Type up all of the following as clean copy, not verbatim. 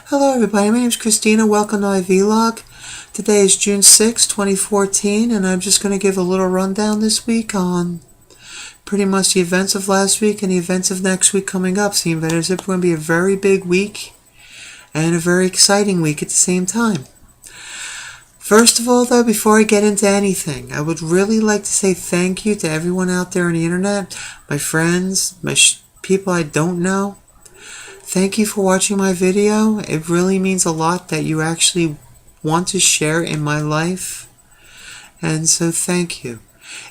Hello everybody, my name is Christina. Welcome to my vlog. Today is June 6, 2014, and I'm just going to give a little rundown this week on pretty much the events of last week and the events of next week coming up. Seems that it's going to be a very big week and a very exciting week at the same time. First of all though, before I get into anything, I would really like to say thank you to everyone out there on the internet, my friends, people I don't know. Thank you for watching my video. It really means a lot that you actually want to share in my life. And so thank you.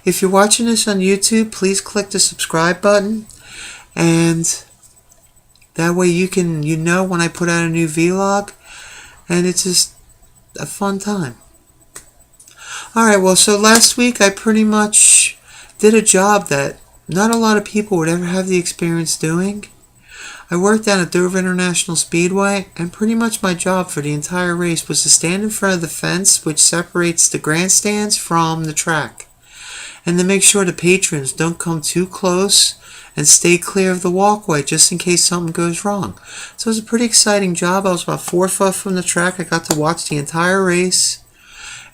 If you're watching this on YouTube, please click the subscribe button. And that way you know when I put out a new vlog. And it's just a fun time. Alright, well, so last week I pretty much did a job that not a lot of people would ever have the experience doing. I worked down at Dover International Speedway, and pretty much my job for the entire race was to stand in front of the fence which separates the grandstands from the track, and to make sure the patrons don't come too close and stay clear of the walkway just in case something goes wrong. So it was a pretty exciting job. I was about 4 foot from the track. I got to watch the entire race,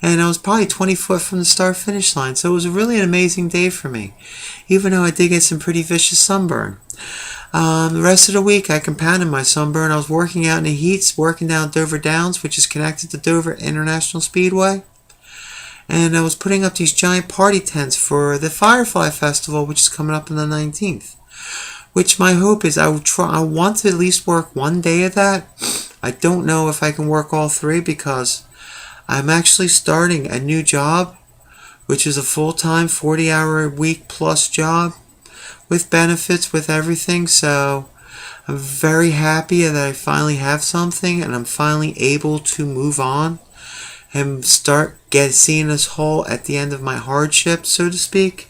and I was probably 20 foot from the start-finish line, so it was really an amazing day for me, even though I did get some pretty vicious sunburn. The rest of the week I compounded my sunburn. I was working out in the heats, working down Dover Downs, which is connected to Dover International Speedway. And I was putting up these giant party tents for the Firefly Festival, which is coming up on the 19th. Which my hope is I want to at least work one day of that. I don't know if I can work all 3 because I'm actually starting a new job, which is a full-time 40-hour-a-week plus job, with benefits, with everything. So I'm very happy that I finally have something and I'm finally able to move on and start seeing this hole at the end of my hardship, so to speak.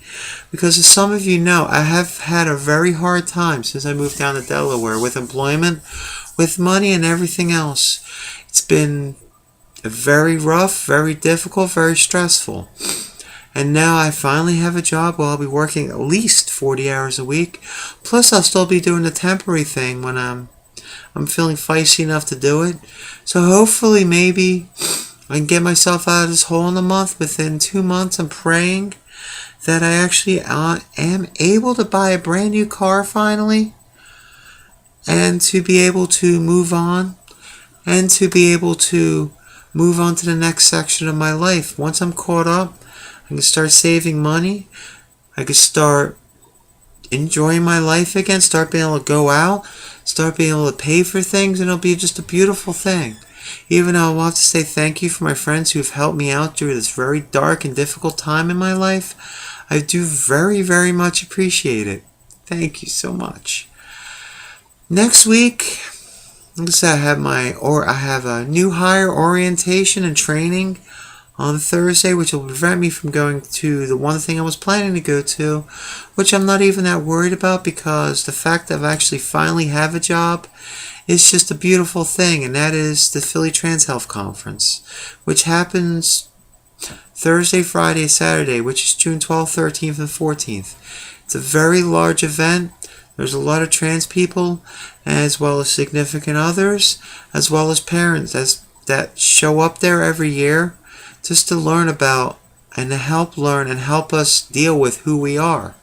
Because as some of you know, I have had a very hard time since I moved down to Delaware with employment, with money and everything else. It's been very rough, very difficult, very stressful. And now I finally have a job where I'll be working at least 40 hours a week. Plus I'll still be doing the temporary thing when I'm feeling feisty enough to do it. So hopefully maybe I can get myself out of this hole in a month. Within 2 months I'm praying that I actually am able to buy a brand new car finally. And to be able to move on. And to be able to move on to the next section of my life. Once I'm caught up, I can start saving money. I can start enjoying my life again. Start being able to go out. Start being able to pay for things. And it'll be just a beautiful thing. Even though I want to say thank you for my friends who have helped me out through this very dark and difficult time in my life. I do very, very much appreciate it. Thank you so much. Next week, like I said, I have a new hire orientation and training on Thursday, which will prevent me from going to the one thing I was planning to go to, which I'm not even that worried about because the fact that I actually finally have a job is just a beautiful thing, and that is the Philly Trans Health Conference, which happens Thursday, Friday, Saturday, which is June 12th, 13th, and 14th. It's a very large event. There's a lot of trans people, as well as significant others, as well as parents that show up there every year just to learn about and to help learn and help us deal with who we are.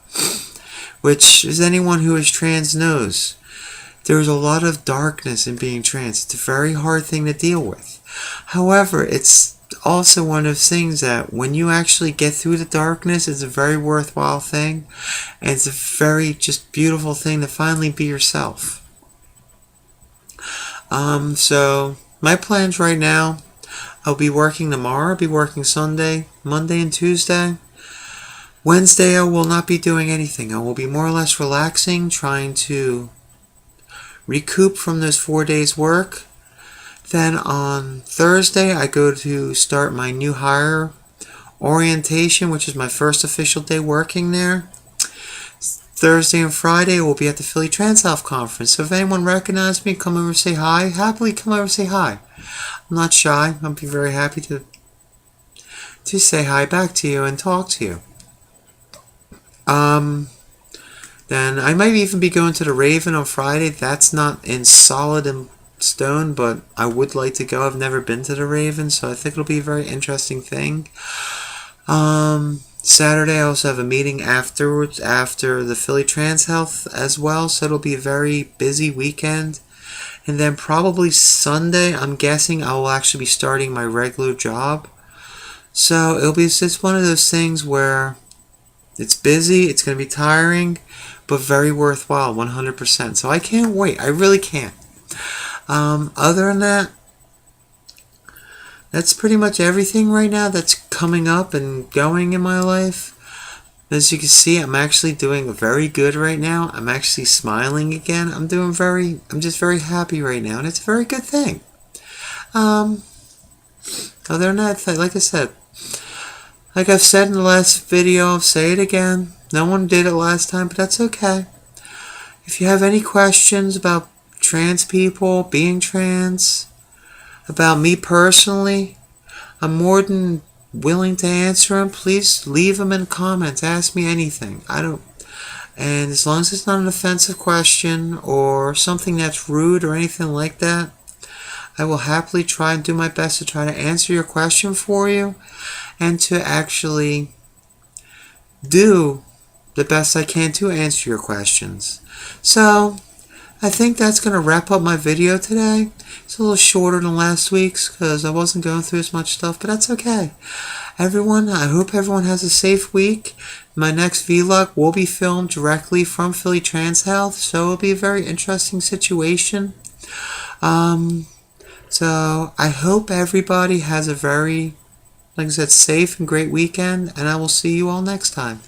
Which, as anyone who is trans knows, there's a lot of darkness in being trans. It's a very hard thing to deal with. However, it's also one of those things that when you actually get through the darkness, it's a very worthwhile thing. And it's a very just beautiful thing to finally be yourself. So my plans right now, I'll be working tomorrow, I'll be working Sunday, Monday and Tuesday. Wednesday I will not be doing anything. I will be more or less relaxing, trying to recoup from those 4 days work. Then on Thursday I go to start my new hire orientation, which is my first official day working there. Thursday and Friday we'll be at the Philly Trans Health Conference. So if anyone recognizes me, come over and say hi. Happily come over and say hi. I'm not shy. I'll be very happy to say hi back to you and talk to you. Then I might even be going to the Raven on Friday. That's not in solid stone, but I would like to go. I've never been to the Raven, so I think it'll be a very interesting thing. Saturday I also have a meeting afterwards after the Philly Trans Health as well, so it'll be a very busy weekend. And then probably Sunday, I'm guessing I will actually be starting my regular job. So it'll be just one of those things where it's busy, it's going to be tiring, but very worthwhile, 100%. So I can't wait. I really can't. Other than that, that's pretty much everything right now that's coming up and going in my life. As you can see, I'm actually doing very good right now. I'm actually smiling again. I'm just very happy right now, and it's a very good thing. Other than that, like I said, like I've said in the last video, I'll say it again. No one did it last time, but that's okay. If you have any questions about trans people, being trans, about me personally, I'm more than willing to answer them. Please leave them in comments. Ask me anything. And as long as it's not an offensive question or something that's rude or anything like that, I will happily try and do my best to try to answer your question for you and to actually do the best I can to answer your questions. So, I think that's going to wrap up my video today. It's a little shorter than last week's because I wasn't going through as much stuff, but that's okay. Everyone, I hope everyone has a safe week. My next vlog will be filmed directly from Philly Trans Health, so it'll be a very interesting situation. So I hope everybody has a very, like I said, safe and great weekend, and I will see you all next time.